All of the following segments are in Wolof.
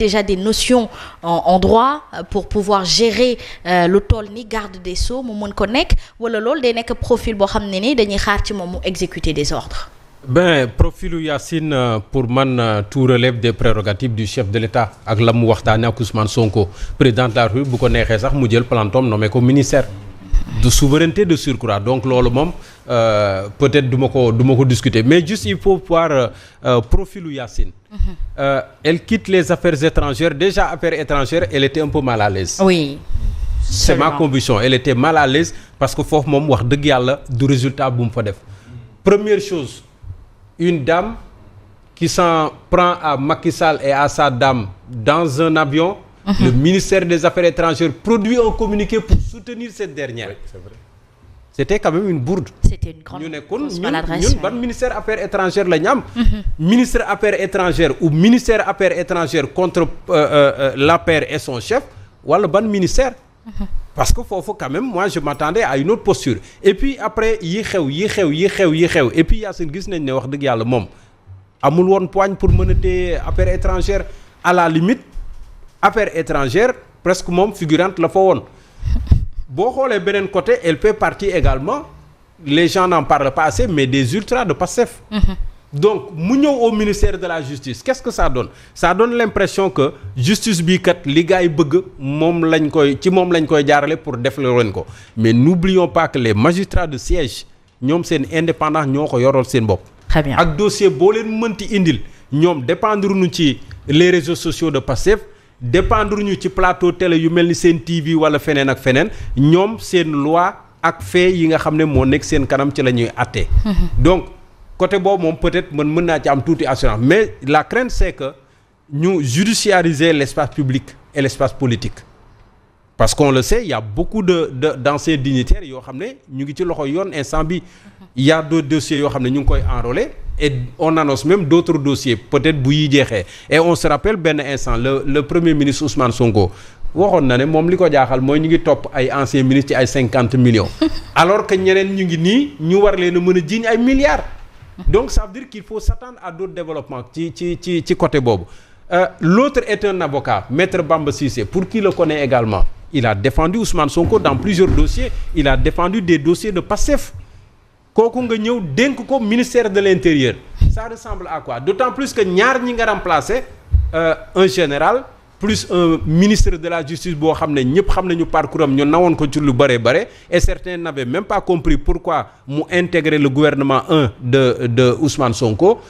déjà des notions en droit pour pouvoir gérer lu toll ni garde des sceaux mu mën ko nekk wala loolu day nekk profil boo xam ne ni dañuy xaar ci moom mu exécuter des ordres. Profilu Yacine pour man tout relève des prérogatives du chef de l'État ak la mu waxtaanee ak Ousmane Sonko président de la République bu ko neexee sax mu jël plantom nommé ko ministère de souveraineté de surcroît donc loolu moom peut-être du ma ko discuter mais juste il faut voir profilu Yacine. Elle quitte les affaires étrangères déjà affaires étrangères elle était un peu mal à l'aise. Oui. C'est ma conviction elle était mal à l'aise parce que foofu moom wax dëgg yàlla du résultat bu mu fa def. Première chose. Une dame qui s'en prend à Macky Sall et à sa dame dans un avion. Le ministère des Affaires étrangères produit un communiqué pour soutenir cette dernière. Oui, c'est vrai. C'était quand même une bourde. C'était une grande maladresse. ñun ban ministère Affaires étrangères la ñu am. Ministre Affaires étrangères ou ministère Affaires étrangères contre l'APR et son chef wala ban ministère. Parce que foofu quand même moi je m'attendais à une autre posture et puis après yi xew et puis Yacine gis nañ ne wax dëgg yàlla moom amul woon poigne pour mën a téye affaires étrangères à la limite affaires étrangères presque moom figurante la fa woon boo xoolee beneen côté elle fait partie également les gens n'en parlent pas assez mais des ultras de Pastef. Donc mu ñëw au ministère de la justice qu'est-ce que ça donne l'impression que justice bii kat li gars yi bëgg moom lañ koy jaarale pour def leen ko mais n'oublions pas que les magistrats de siège ñoom seen indépendance ñoo ko yoroon seen bopp. Très bien. Ak dossier boo leen mënti indil ñoom dépendre ñu ci les réseaux sociaux de Pastef dépendre ñu ci plateau télé yu mel ni seen TV wala feneen ak feneen ñoom seen loi ak fait yi nga xam ne moo nekk seen kanam ci la ñuy àtte. Donc côté boobu moom peut-être mën naa ci am tuuti assurance mais la crainte c'est que ñu judiciariser l'espace public et l'espace politique parce qu'on le sait il y a beaucoup d'anciens dignitaires yoo xam ne ñu ngi ci loxo yoon instant bi il y a d'autres dossiers yoo xam ne ñu ngi koy enrôler et on annonce même d'autres dossiers peut-être bu yi jeexee et on se rappelle benn instant le premier ministre Ousmane Sonko waxoon na ne moom li ko jaaxal mooy ñu ngi topp ay anciens ministres ci ay 50 millions alors que ñeneen ñu ngi nii ñu war leen a mën a jiiñ ay milliards. Donc ça veut dire qu'il faut s'attendre à d'autres développements ci côté boobu l'autre est un avocat Maître Bamba Cissé pour qui le connaît également il a défendu Ousmane Sonko dans plusieurs dossiers il a défendu des dossiers de Pastef kooku nga ñëw dénk ko ministère de l'Intérieur ça ressemble à quoi d'autant plus que ñaar ñi nga remplacer un général plus un ministre de la justice boo xam ne ñëpp xam nañu parcours am ñu nawoon ko ci lu bare et certains n'avaient même pas compris pourquoi mu intégrer le gouvernement de Ousmane Sonko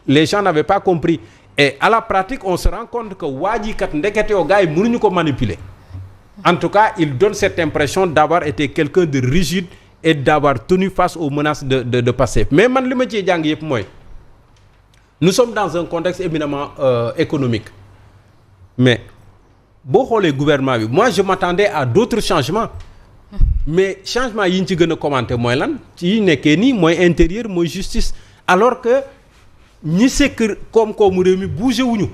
les gens n'avaient pas compris et à la pratique on se rend compte que waa ji kat ndekete yoo gars yi mënuñu ko manipuler en tout cas il donne cette impression d'avoir été quelqu'un de rigide et d'avoir tenu face aux menaces de Pastef mais man li ma ciy jàng yëpp mooy nous sommes dans un contexte éminemment économique mais boo xoolee gouvernement bi moi je m'attendais à d'autres changements mais changement yi ñu ci gën a commenter mooy lan ci nekkee nii mooy intérieur mooy justice alors que ñi sekk koom-koomu réew mi bougé wuñu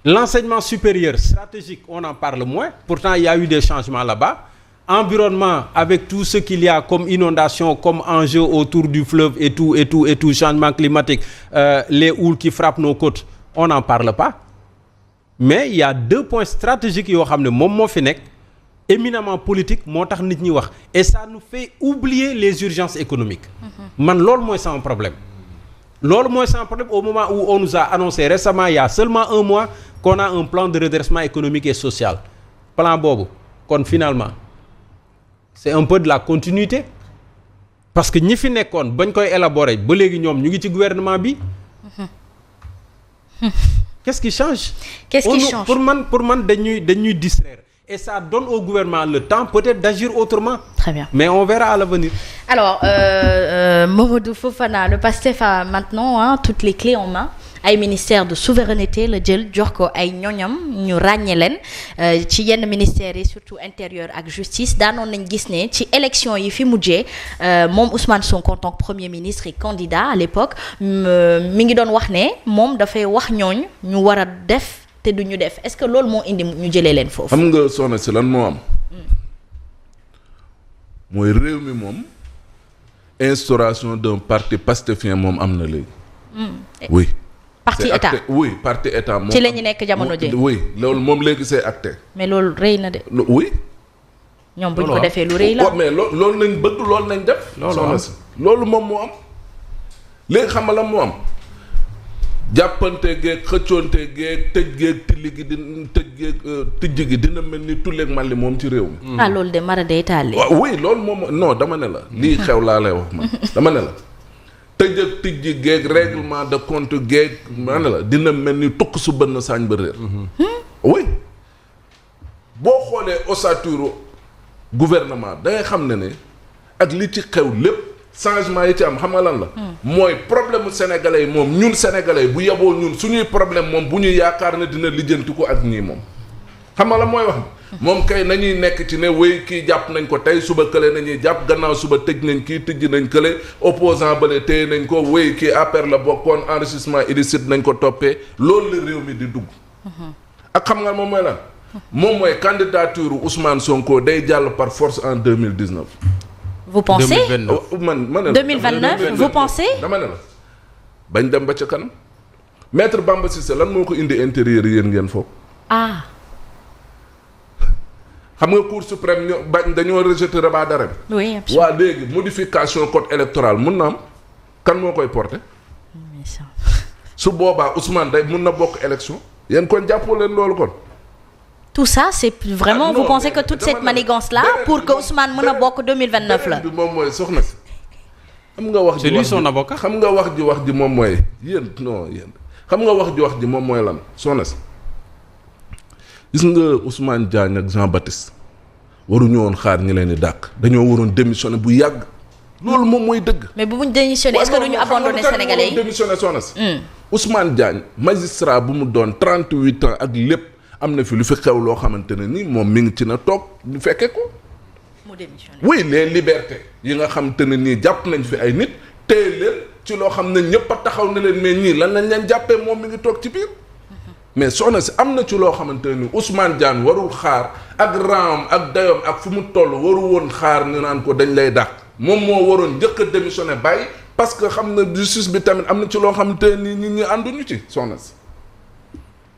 l'enseignement supérieur stratégique on en parle moins pourtant il y a eu des changements là-bas environnement avec tout ce qu'il y a comme inondation comme enjeu autour du fleuve et tout changement climatique les houles qui frappent nos côtes on n'en parle pas mais il y a deux points stratégiques yoo xam ne moom moo fi nekk éminemment politique moo tax nit ñi wax et ça nous fait oublier les urgences économiques man loolu mooy sama problème au moment où on nous a annoncé récemment il y a seulement un mois qu'on a un plan de redressement économique et social plan boobu kon finalement c'est un peu de la continuité parce que ñi fi nekkoon bañ koy élaborer ba léegi ñoom ñu ngi ci gouvernement bi Qu'est-ce qui change? Pour man dañuy distraire et ça donne au gouvernement le temps peut-être d'agir autrement. Très bien. Mais on verra à l'avenir. Alors Mamadou Fofana, le PASTEF a maintenant toutes les clés en main. Ay ministère de souveraineté la jël jox ko ay ñoñam ñu ràññee leen ci yenn ministères yi surtout intérieur ak justice daanoon nañ gis ne ci élection yi fi mujjee moom Ousmane Sonko en tant que premier ministre et candidat à l'époque mi ngi doon wax ne moom dafay wax ñooñ ñu war a def te du ñu def est-ce que loolu moo indi ñu jëlee leen foofu. xam nga soxna si lan moo am. mooy réew mi moom instauration d'un parti pastefien moom am na léegi. Oui. parti état oui parti état moom ci la ñu nekk jamono ji. oui loolu moom léegi c'est acté. mais loolu rëy na de. oui. ñoom bu ñu ko defee lu rëy la. mais loolu nañ bëgg loolu nañ def. loolu moom moo am. léegi xam nga la moo am jàppante geeg xëccoonte geeg tëj geeg tilli gi di tijj gi dina mel ni tulleeg Mali moom ci réew mi. loolu de mara day taal. waaw oui loolu moom non dama ne la lii xew laa lay wax man dama ne la tëj ak tijji geeg règlement de compte geeg ma ne la dina mel ni tukk su bënn saañ ba réer. oui boo xoolee ossature gouvernement da ngay xam ne ak li ci xew lépp. changement yi ci am xam nga lan la. mooy problème mu sénégalais yi moom ñun sénégalais bu yeboo ñun suñuy problème moom bu ñu yaakaar ne dina lijjanti ko ak ñii moom. xam nga la mooy wax moom kay nañuy nekk ci ne wéy kii jàpp nañ ko tey suba kële nañuy jàpp gannaaw suba tëj nañ kii tëj nañ kële opposant bële téye nañ ko wéy kii APR la bokkoon enrichissement illicite nañ ko toppee loolu la réew mi di dugg. ak xam nga moom mooy lan. moom mooy candidature Ousmane Sonko day jàll par force en 2019. vous pensez 2029 2029 vous pensez. dama ne la bañ dem ba ca kanam maître Bamba Cissé lan moo ko indi intérieur yéen ngeen foog. xam nga cour suprême ñoo bañ dañoo rejeter rabat d'arrêt bi. oui absolument waa léegi modification code électoral mun na am kan moo koy porter. su boobaa Ousmane day mun na bokk élection yéen kon jàppoo leen loolu kon. tout ça c'est vraiment vous pensez que toute cette manigance là pour que Ousmane mën a bokk 2029 la. bi moom mooy soxna si. xam nga wax ji c'est lui son avocat. xam nga wax ji moom mooy yéen non yéen xam nga wax ji moom mooy lan soxna si. gis nga Ousmane Diagne ak Jean Baptiste waruñu woon xaar ñi leen di dàq dañoo waroon démissionner bu yàgg loolu moom mooy dëgg. mais bu ñu démissionner est-ce que duñu abandonner Sénégalais yi démissionner soxna si. Ousmane Diagne magistrat bu mu doon 38 ans ak lépp am na fi lu fi xew loo xamante ne ni moom mi ngi ci na toog ñu fekkee ko. mu démissionner. oui les libertés yi nga xam te ne nii jàpp nañ fi ay nit téye leen ci loo xam ne ñëpp a taxaw ne leen mais ñii lan lañ leen jàppee moom mi ngi toog ci biir. mais soxna si am na ci loo xamante ne ni Ousmane Diagne warul xaar ak raam ak dayoom ak fu mu toll waru woon xaar ñu naan ko dañ lay dàq moom moo waroon njëkk a démissionné bàyyi parce que xam na justice bi tamit am na ci loo xamante ne ni nit ñi ànduñu ci soxna si.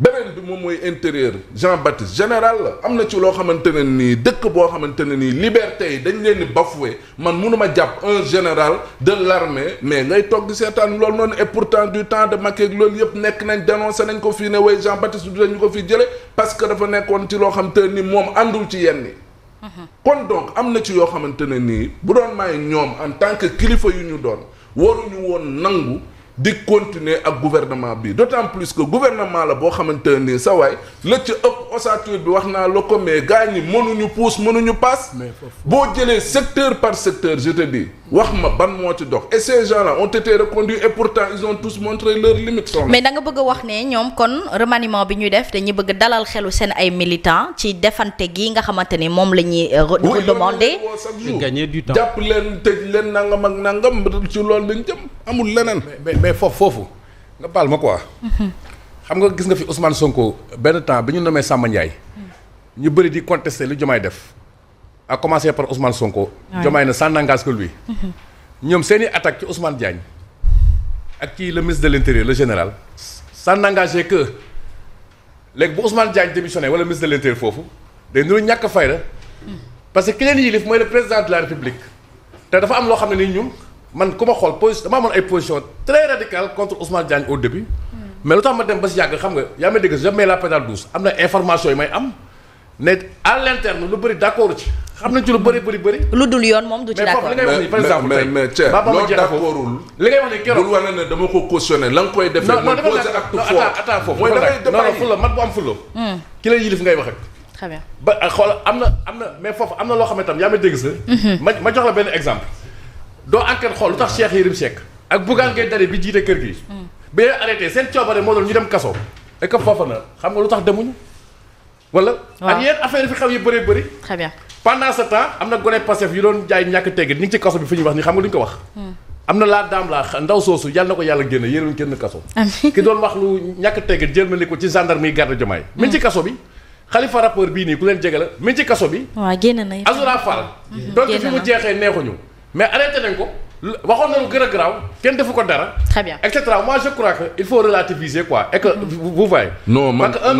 beneen bi moom mooy intérieur Jean Baptiste général la am na ci loo xamante ne nii dëkk boo xamante ne nii liberté yi dañ leen di bafoué man mënuma jàpp un général de l'armée mais ngay toog di seetaan loolu noonu et pourtant du temps de Macky ak loolu yëpp nekk nañ dénoncé nañ ko fii ne way Jean Baptiste du dañu ko fi jële parce que dafa nekkoon ci loo xamante ne nii moom àndul ci yenn yi kon donc am na ci yoo xamante ne nii bu doon may ñoom en tant que kilifa yu ñu doon waruñu woon nangu di continuer ak gouvernement bi d'autant plus que gouvernement la boo xamante ne sa waay la ci ëpp ossature bi wax naa la ko mais gars ñi mënuñu puus mënuñu paas. boo jëlee secteur par secteur je te dis wax ma ban moo ci dox et ces gens-là ont été reconduits et pourtant ils ont tous montré leurs limites. mais da nga bëgg a wax ne ñoom kon remaniement bi ñuy def dañuy bëgg dalal xelu seen ay militants ci defante gi nga xamante ni moom la ñuy demander. gagner du temps jàpp leen tëj leen nangam ak nangam ci loolu lañ jëm amul leneen. mais foofu nga baal ma quoi. xam nga gis nga fi Ousmane Sonko benn temps bi ñu nommé Samba Ndiaye. ñu bëri di contester lu Diomaye def. à commencer par Ousmane Sonko. Diomaye ne ça n'engage que lui. ñoom seeni attaque ci Ousmane Diagne ak ci le ministre de l'intérieur le général. ça n'engageait que léegi bu Ousmane Diagne démissionné wala ministre de l'intérieur foofu day nuru ñàkk fayda parce que ki leen yilif mooy le président de la république. te dafa am loo xam ne ni ñun. man ku ma xool position dama amoon ay position très radicale contre Ousmane Diagne au début. mais lu tax ma dem ba si yàgg xam nga yaa may dégg jamais la pédale douce am na information yi may am ne à l'interne lu bëri d'accord ci xam nañ ci lu bëri. lu dul yoon moom du ci d'accord mais foofu li ngay wax nii par exemple tey mais Thierno loolu d'accordul li ngay wax nii keroog bul wane ne dama ko cautionné la nga koy defee. non mooy poser acte fort attends foofu mooy damay non fulla mat bu am fulla ki lay yilif ngay wax ak très bien ba xool am na mais foofu am na loo xam ne tam yaa may dégg sa ma jox la benn exemple doo enquête xool lu tax Cheikh Yérim Seck ak Bougane Gueye Dany bi jiite kër gi bi leen arrêté seen coobare moo doon ñu dem kaso et que foofa na xam nga lu tax demuñu wala ak yenn affaire yi fi xew yi bëri très bien pendant ce temps am na gone Pastef yu doon jaay ñàkk teggin ñu ngi ci kaso bi fi ñuy wax ni xam nga duñ ko wax am na laa daam laa ndaw soosu yàlla na ko yàlla génne yéeruñ kenn kaso ki doon wax lu ñàkk teggin jël ma ni ko ci gendarme yi garde Diomaye mi ngi ci kaso bi Khalifa rappeur bii nii ku leen jege la mi ngi ci kaso bi waaw génn na Azoura Fall donc fi mu jeexee neexuñu mais arrêté nañ ko waxoon na lu gën a garaaw kenn defu ko dara. très bien et cetera moi je crois que il faut relativiser quoi et que vous voyez. non man parce que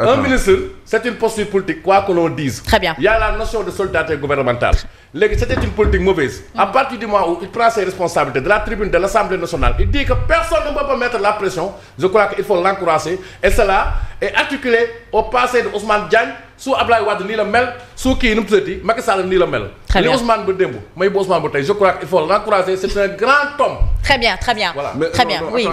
un ministre c'est une posture politique quoi que l'on dise. très bien il y a la notion de solidarité gouvernementale. léegi c'était une politique mauvaise. à partir du moment où il prend ses responsabilités de la tribune de l'Assemblée nationale il dit que personne ne peut pas mettre la pression je crois que il faut l'encourager et cela est articulé au passé de Ousmane Diagne su Ablaye Wade nii la mel su kii nu mu tuddati Macky Sall nii la mel. très bien li Ousmane ba démb may bu Ousmane ba tey je crois qu'il faut l'encourager c'est un grand homme. très bien voilà très bien oui.